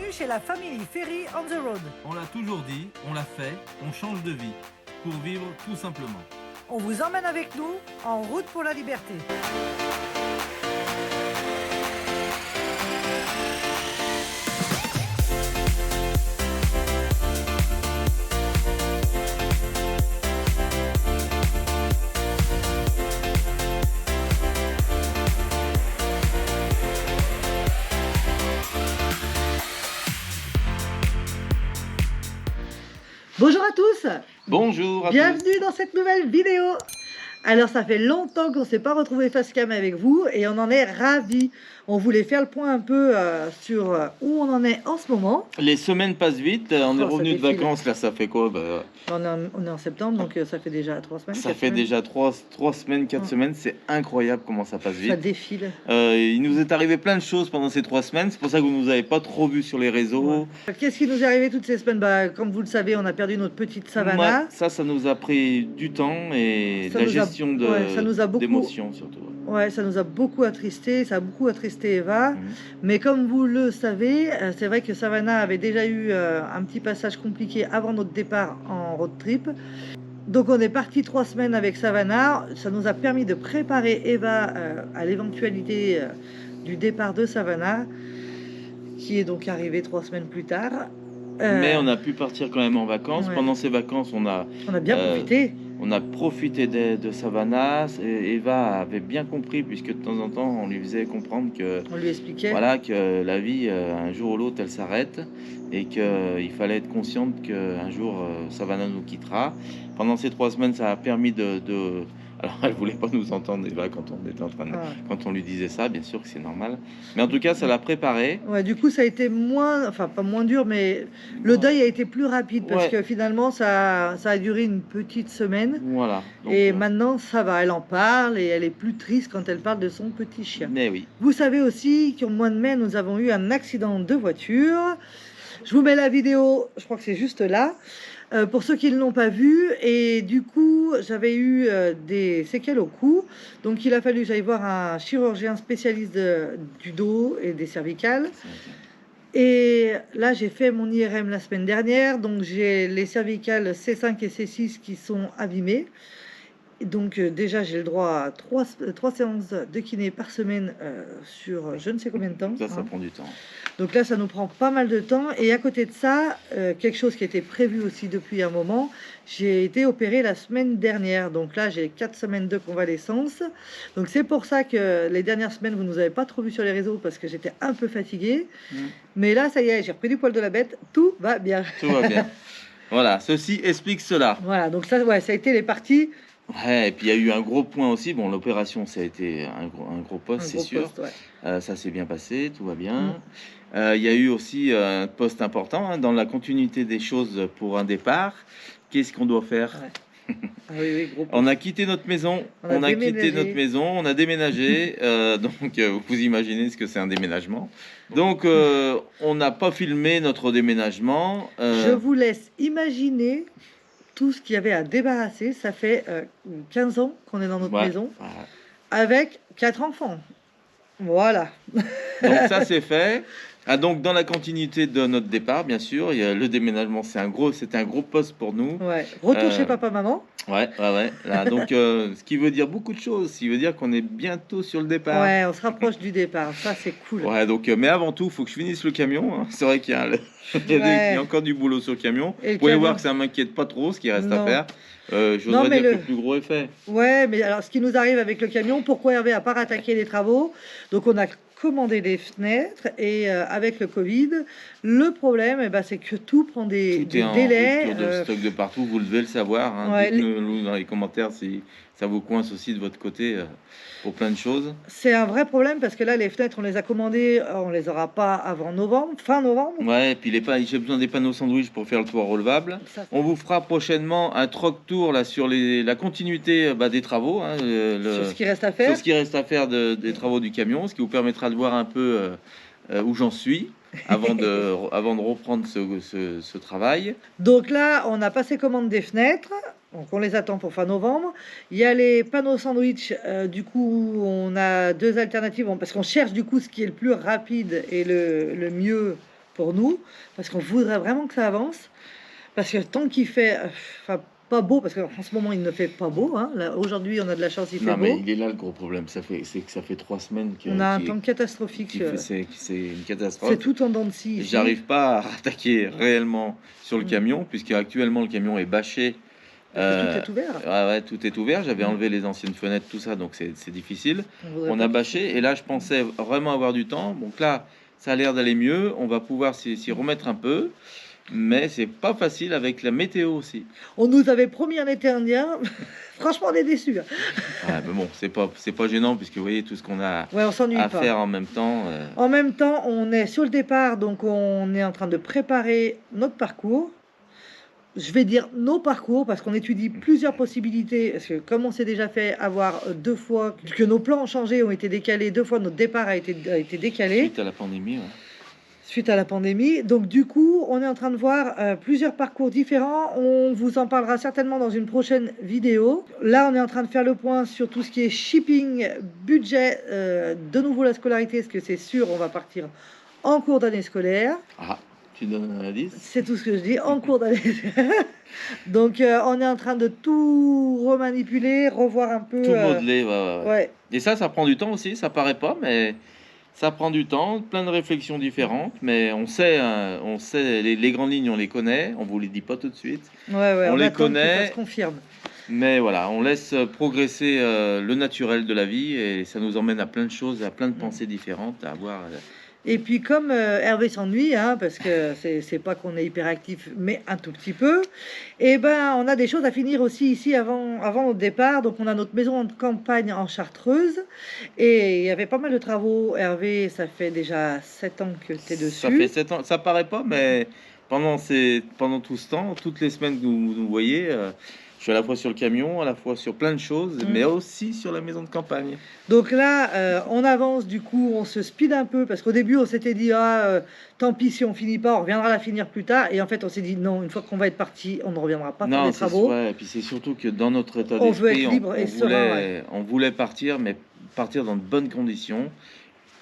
Bienvenue chez la famille Ferry on the Road. On l'a toujours dit, on l'a fait, on change de vie pour vivre tout simplement. On vous emmène avec nous en route pour la liberté. Bonjour à tous. Bonjour à Bienvenue dans cette nouvelle vidéo. Alors ça fait longtemps qu'on ne s'est pas retrouvé face cam avec vous et on en est ravis. On voulait faire le point un peu sur où on en est en ce moment. Les semaines passent vite, on est Oh, revenu de ça défile. vacances, là ça fait quoi On est en septembre, donc ça fait déjà 3 semaines. Ça 4 fait semaines. déjà 3 semaines, 4 Ouais. semaines, c'est incroyable comment ça passe Ça vite. défile. Il nous est arrivé plein de choses pendant ces 3 semaines, c'est pour ça que vous ne nous avez pas trop vus sur les réseaux. Ouais. Qu'est-ce qui nous est arrivé toutes ces semaines? Comme vous le savez, on a perdu notre petite Savannah. Ouais, ça nous a pris du temps et de Ça la nous a- gestion ça nous a beaucoup- d'émotions surtout. Ouais, ça nous a beaucoup attristé, ça a beaucoup attristé Eva. Mhm. Mais comme vous le savez, c'est vrai que Savannah avait déjà eu un petit passage compliqué avant notre départ en road trip. Donc on est parti 3 semaines avec Savannah. Ça nous a permis de préparer Eva à l'éventualité du départ de Savannah, qui est donc arrivé 3 semaines plus tard. Mais on a pu partir quand même en vacances. Ouais. Pendant ces vacances, on a bien profité. On a profité de Savannah. Et Eva avait bien compris, puisque de temps en temps, on lui faisait comprendre que, On lui expliquait. voilà, que la vie, un jour ou l'autre, elle s'arrête. Et qu'il fallait être consciente qu'un jour, Savannah nous quittera. Pendant ces 3 semaines, ça a permis de... Alors, elle voulait pas nous entendre, Eva, quand on était en train de... Ah. Quand on lui disait ça, bien sûr que c'est normal. Mais en tout cas, ça l'a préparé. Ouais, du coup, ça a été moins, enfin pas moins dur, mais le deuil a été plus rapide parce Ouais. que finalement, ça a duré une petite semaine. Voilà. Donc, Et maintenant, ça va, elle en parle et elle est plus triste quand elle parle de son petit chien. mais oui. Vous savez aussi qu'au mois de mai, nous avons eu un accident de voiture. Je vous mets la vidéo, je crois que c'est juste là, pour ceux qui ne l'ont pas vu. Et du coup, j'avais eu des séquelles au cou. Donc, il a fallu que j'aille voir un chirurgien spécialiste du dos et des cervicales. Et là, j'ai fait mon IRM la semaine dernière. Donc, j'ai les cervicales C5 et C6 qui sont abîmées. Et donc, déjà, j'ai le droit à 3 séances de kiné par semaine sur je ne sais combien de temps. Ça hein. prend du temps. Donc là, ça nous prend pas mal de temps. Et à côté de ça, quelque chose qui était prévu aussi depuis un moment, j'ai été opérée la semaine dernière. Donc là, j'ai 4 semaines de convalescence. Donc c'est pour ça que les dernières semaines, vous ne nous avez pas trop vu sur les réseaux parce que j'étais un peu fatiguée. Mais là, ça y est, j'ai repris du poil de la bête. Tout va bien. Tout va bien. Voilà, ceci explique cela. Voilà, donc ça, ouais, ça a été les parties. Ouais, et puis il y a eu un gros point aussi. Bon, l'opération, ça a été un gros poste, Un c'est gros sûr. poste, ouais. Ça s'est bien passé, tout va bien. Il y a eu aussi un poste important hein, dans la continuité des choses pour un départ. Qu'est-ce qu'on doit faire? Ouais. Ah oui, oui, gros poste. On a quitté notre maison, On a quitté déménagé. notre maison, on a déménagé. Donc, vous imaginez ce que c'est un déménagement. Donc, on n'a pas filmé notre déménagement. Je vous laisse imaginer tout ce qu'il y avait à débarrasser. Ça fait 15 ans qu'on est dans notre Ouais, maison voilà. avec 4 enfants. Voilà. Donc ça c'est fait. Ah, donc dans la continuité de notre départ, bien sûr, il y a le déménagement, c'était un gros poste pour nous. Ouais. Retour chez papa-maman. Ouais. Là, donc ce qui veut dire beaucoup de choses. Ce qui veut dire qu'on est bientôt sur le départ. Ouais, on se rapproche du départ. Ça, c'est cool. Ouais, donc mais avant tout, il faut que je finisse le camion. Hein. C'est vrai qu'il y a, il y a encore du boulot sur le camion. Et le Vous pouvez camion- voir que ça m'inquiète pas trop ce qui reste à Non. faire. Non, J'oserais mais dire que le- le plus gros est fait. Ouais, mais alors, ce qui nous arrive avec le camion, pourquoi Hervé a pas rattaqué les travaux? Donc, on a commandé des fenêtres et avec le Covid, le problème, eh ben, c'est que tout prend Tout est des en délais. rupture de stock de partout. Vous devez le savoir. Hein. Ouais, Dites-nous dans les commentaires si ça vous coince aussi de votre côté pour plein de choses. C'est un vrai problème parce que là, les fenêtres, on les a commandées, on les aura pas avant novembre, fin novembre. Ouais, et puis j'ai besoin des panneaux sandwich pour faire le toit relevable. Ça, On vous fera prochainement un troc tour là sur la continuité des travaux, hein, sur ce qui reste à sur faire. ce qui reste à faire des travaux du camion, ce qui vous permettra de voir un peu où j'en suis avant de reprendre ce travail. Donc là, on a passé commande des fenêtres. Donc on les attend pour fin novembre. Il y a les panneaux sandwich. Du coup, on a 2 alternatives parce qu'on cherche du coup ce qui est le plus rapide et le mieux pour nous, parce qu'on voudrait vraiment que ça avance. Parce que tant qu'il fait, pas beau, parce qu'en ce moment il ne fait pas beau. Hein. Aujourd'hui, on a de la chance, il fait Non, mais beau. il est là le gros problème. C'est que ça fait 3 semaines On a un temps catastrophique. c'est une C'est catastrophe. tout en dents de scie. ici. J'arrive pas à attaquer réellement sur le camion, puisque actuellement le camion est bâché. Parce que tout est ouvert. Ouais, tout est ouvert. J'avais enlevé les anciennes fenêtres, tout ça, donc c'est difficile. voudrait On pas a qu'il- bâché, et là, je pensais vraiment avoir du temps. Donc là, ça a l'air d'aller mieux. On va pouvoir s'y remettre un peu, mais c'est pas facile avec la météo aussi. On nous avait promis un été indien. Franchement, on est déçus. Hein. Ouais, mais bon, c'est pas gênant, puisque vous voyez tout ce qu'on a Ouais, on s'ennuie à pas. faire en même temps. En même temps, on est sur le départ, donc on est en train de préparer notre parcours. Je vais dire nos parcours parce qu'on étudie plusieurs possibilités. Parce que comme on s'est déjà fait avoir 2 fois, que nos plans ont changé, ont été décalés 2 fois, notre départ a été décalé Suite à la pandémie, ouais. suite à la pandémie. Donc du coup, on est en train de voir plusieurs parcours différents. On vous en parlera certainement dans une prochaine vidéo. Là, on est en train de faire le point sur tout ce qui est shipping, budget, de nouveau la scolarité, parce que c'est sûr, on va partir en cours d'année scolaire. Ah, tu donnes un indice? C'est tout ce que je dis, en cours d'année. Donc, on est en train de tout remanipuler, revoir un peu. Tout modelé, ouais. Ouais. Et ça prend du temps aussi, ça paraît pas, mais ça prend du temps, plein de réflexions différentes, mais on sait les grandes lignes, on les connaît, on vous les dit pas tout de suite, Ouais, On les attend que connaît. ça se confirme. mais voilà, on laisse progresser le naturel de la vie, et ça nous emmène à plein de choses, à plein de pensées différentes, à avoir. Et puis, comme Hervé s'ennuie, hein, parce que c'est pas qu'on est hyperactif, mais un tout petit peu, et ben, on a des choses à finir aussi ici avant notre départ. Donc, on a notre maison de campagne en Chartreuse, et il y avait pas mal de travaux. Hervé, ça fait déjà 7 ans que tu es dessus. Ça fait 7 ans, ça paraît pas, mais pendant tout ce temps, toutes les semaines que vous nous voyez, je suis à la fois sur le camion, à la fois sur plein de choses, mais aussi sur la maison de campagne. Donc là, on avance, du coup, on se speed un peu, parce qu'au début, on s'était dit, tant pis si on finit pas, on reviendra la finir plus tard. Et en fait, on s'est dit, non, une fois qu'on va être parti, on ne reviendra pas faire des travaux. Ouais, et puis c'est surtout que dans notre état On veut d'esprit, être libre et serein, ouais. on voulait partir, mais partir dans de bonnes conditions.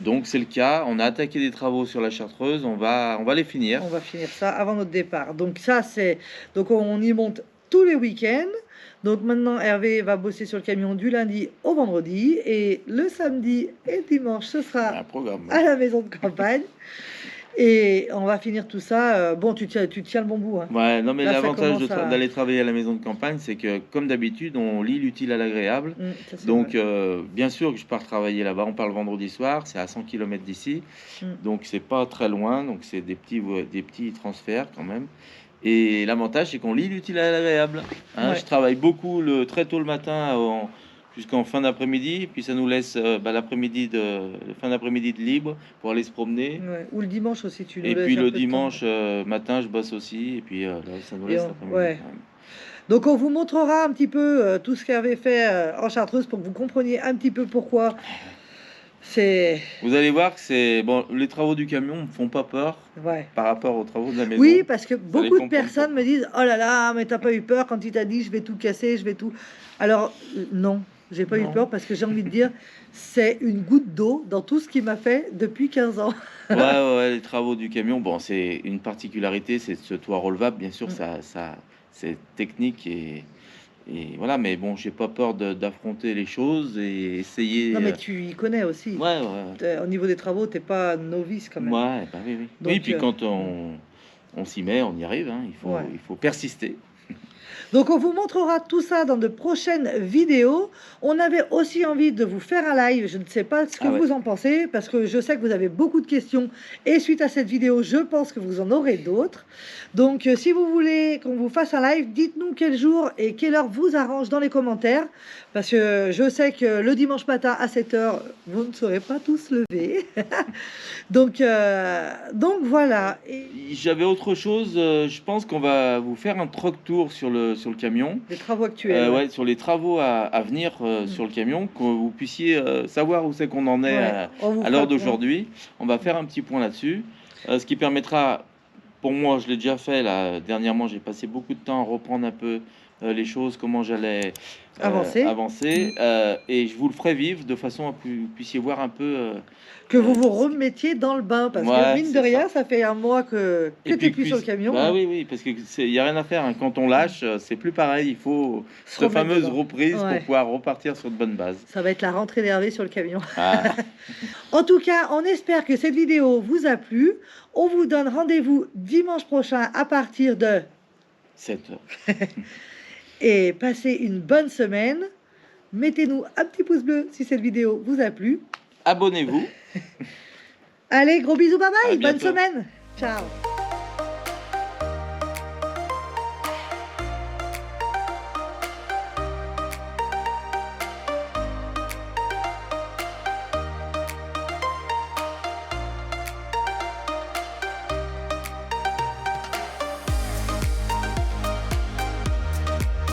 Donc c'est le cas, on a attaqué des travaux sur la Chartreuse, on va les finir. On va finir ça avant notre départ. Donc ça, donc on y monte tous les week-ends. Donc maintenant, Hervé va bosser sur le camion du lundi au vendredi. Et le samedi et dimanche, ce sera Un programme. à la maison de campagne. Et on va finir tout ça. Bon, tu tiens le bon bout. Hein. Ouais, non, mais Là, ça l'avantage commence à- d'aller travailler à la maison de campagne, c'est que, comme d'habitude, on lie l'utile à l'agréable. Ça, c'est Donc, vrai. bien sûr que je pars travailler là-bas. On part le vendredi soir, c'est à 100 km d'ici. Donc, c'est pas très loin. Donc, c'est des petits transferts quand même. Et l'avantage, c'est qu'on lit l'utile à l'agréable. Hein. Ouais. Je travaille beaucoup très tôt le matin jusqu'en fin d'après-midi. Puis ça nous laisse fin d'après-midi de libre pour aller se promener. Ouais. Ou le dimanche aussi, tu nous Et laisses puis un le peu de temps. dimanche matin, je bosse aussi. Et puis là, ça nous Et laisse on- l'après-midi. ouais. quand même. Donc on vous montrera un petit peu tout ce qu'Hervé fait en Chartreuse pour que vous compreniez un petit peu pourquoi. C'est... Vous allez voir que c'est bon. Les travaux du camion me font pas peur Ouais. par rapport aux travaux de la maison. Oui, parce que allez beaucoup de comprendre personnes me disent, oh là là, mais t'as pas eu peur quand il t'a dit je vais tout casser, je vais tout... Alors non, j'ai pas eu Non. peur parce que j'ai envie de dire, c'est une goutte d'eau dans tout ce qu'il m'a fait depuis 15 ans. Ouais, les travaux du camion. Bon, c'est une particularité, c'est ce toit relevable. Bien sûr, ça c'est technique et voilà. Mais bon, j'ai pas peur d'affronter les choses et essayer. Non mais tu y connais aussi. Ouais. Au niveau des travaux, t'es pas novice quand même. Ouais, bah oui. Donc, Oui, puis quand on s'y met, on y arrive. Hein. Ouais. Il faut persister. Donc on vous montrera tout ça dans de prochaines vidéos. On avait aussi envie de vous faire un live. Je ne sais pas ce que vous en pensez, parce que je sais que vous avez beaucoup de questions. Et suite à cette vidéo, je pense que vous en aurez d'autres. Donc si vous voulez qu'on vous fasse un live, dites-nous quel jour et quelle heure vous arrange dans les commentaires. Parce que je sais que le dimanche matin à 7 h, vous ne serez pas tous levés. donc voilà. Et J'avais autre chose. Je pense qu'on va vous faire un troc tour sur le camion. les travaux actuels. Ouais, sur les travaux à venir sur le camion, que vous puissiez savoir où c'est qu'on en est On vous à fera l'heure le point. d'aujourd'hui. On va faire un petit point là-dessus. Ce qui permettra, pour moi, je l'ai déjà fait là, dernièrement, j'ai passé beaucoup de temps à reprendre un peu les choses, comment j'allais Avancer. et je vous le ferai vivre de façon à que vous puissiez voir un peu. Que vous vous remettiez dans le bain, parce que Ouais, mine de c'est rien, ça. ça fait un mois que Et t'es puis plus sur le camion, bah hein. oui, oui, parce que il y a rien à faire, hein. Quand on lâche, c'est plus pareil. Il faut Se cette remettre fameuse dedans. reprise pour Ouais. pouvoir repartir sur de bonnes bases. Ça va être la rentrée d'Hervé sur le camion. Ah, En tout cas, on espère que cette vidéo vous a plu. On vous donne rendez-vous dimanche prochain à partir de... 7 heures. Et passez une bonne semaine. Mettez-nous un petit pouce bleu si cette vidéo vous a plu. Abonnez-vous. Allez, gros bisous, bye À bye, bonne bientôt. semaine. Ciao.